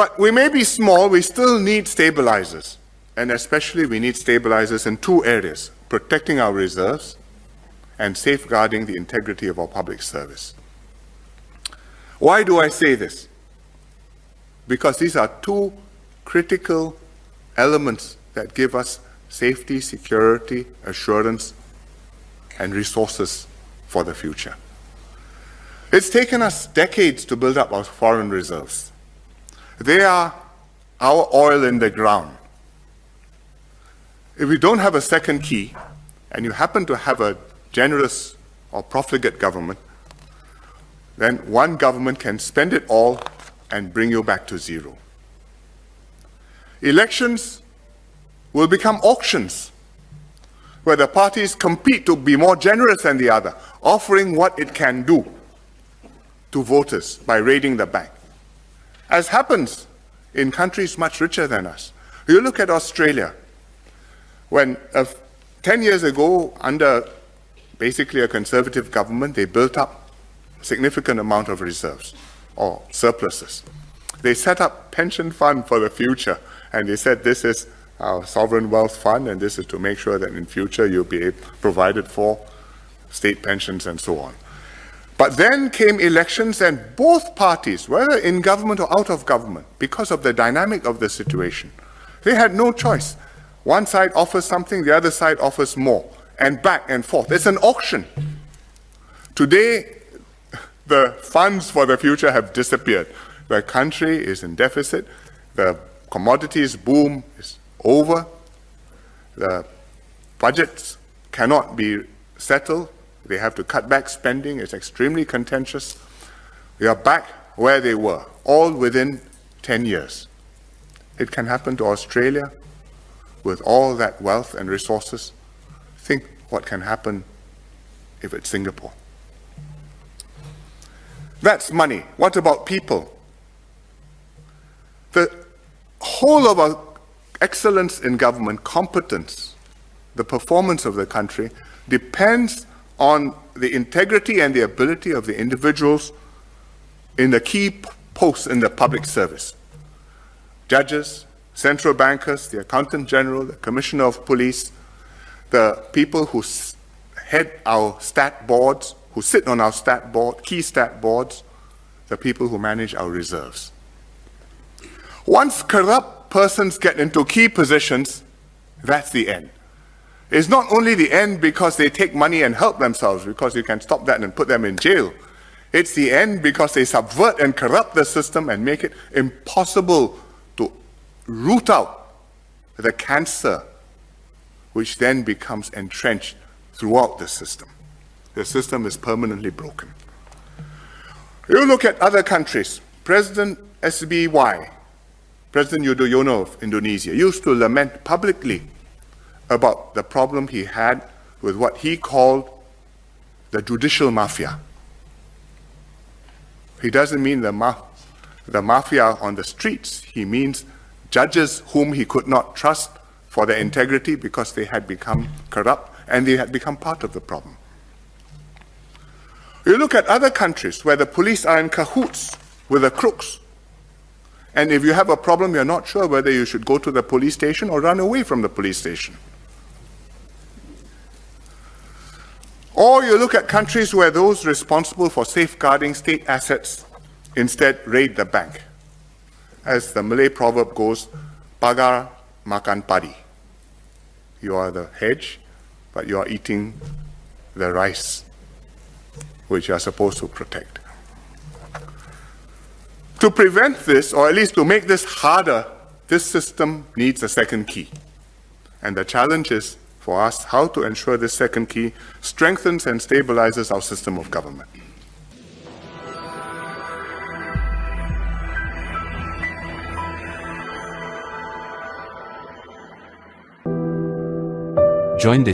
But we may be small, we still need stabilizers. And especially we need stabilizers in two areas: protecting our reserves and safeguarding the integrity of our public service. Why do I say this? Because these are two critical elements that give us safety, security, assurance, and resources for the future. It's taken us decades to build up our foreign reserves. They are our oil in the ground. If we don't have a second key, and you happen to have a generous or profligate government, then one government can spend it all and bring you back to zero. Elections will become auctions, where the parties compete to be more generous than the other, offering what it can do to voters by raiding the bank, as happens in countries much richer than us. You look at Australia, when 10 years ago, under basically a conservative government, they built up a significant amount of reserves or surpluses. They set up pension fund for the future, and they said this is our sovereign wealth fund, and this is to make sure that in future you'll be provided for state pensions and so on. But then came elections, and both parties, whether in government or out of government, because of the dynamic of the situation, they had no choice. One side offers something, the other side offers more, and back and forth. It's an auction. Today, the funds for the future have disappeared. The country is in deficit. The commodities boom is over. The budgets cannot be settled. They have to cut back spending. It's extremely contentious. We are back where they were, all within 10 years. It can happen to Australia with all that wealth and resources. Think what can happen if it's Singapore. That's money. What about people? The whole of our excellence in government, competence, the performance of the country depends on the integrity and the ability of the individuals in the key posts in the public service. Judges, central bankers, the accountant general, the commissioner of police, the people who head our stat boards, who sit on our stat board, key stat boards, the people who manage our reserves. Once corrupt persons get into key positions, that's the end. It's not only the end because they take money and help themselves, because you can stop that and put them in jail. It's the end because they subvert and corrupt the system and make it impossible to root out the cancer, which then becomes entrenched throughout the system. The system is permanently broken. You look at other countries. President SBY, President Yudhoyono of Indonesia, used to lament publicly about the problem he had with what he called the judicial mafia. He doesn't mean the mafia on the streets. He means judges whom he could not trust for their integrity because they had become corrupt and they had become part of the problem. You look at other countries where the police are in cahoots with the crooks. And if you have a problem, you're not sure whether you should go to the police station or run away from the police station. Or you look at countries where those responsible for safeguarding state assets instead raid the bank. As the Malay proverb goes, pagar makan padi. You are the hedge, but you are eating the rice, which you are supposed to protect. To prevent this, or at least to make this harder, this system needs a second key. And the challenge is for us how to ensure this second key strengthens and stabilizes our system of government. Join the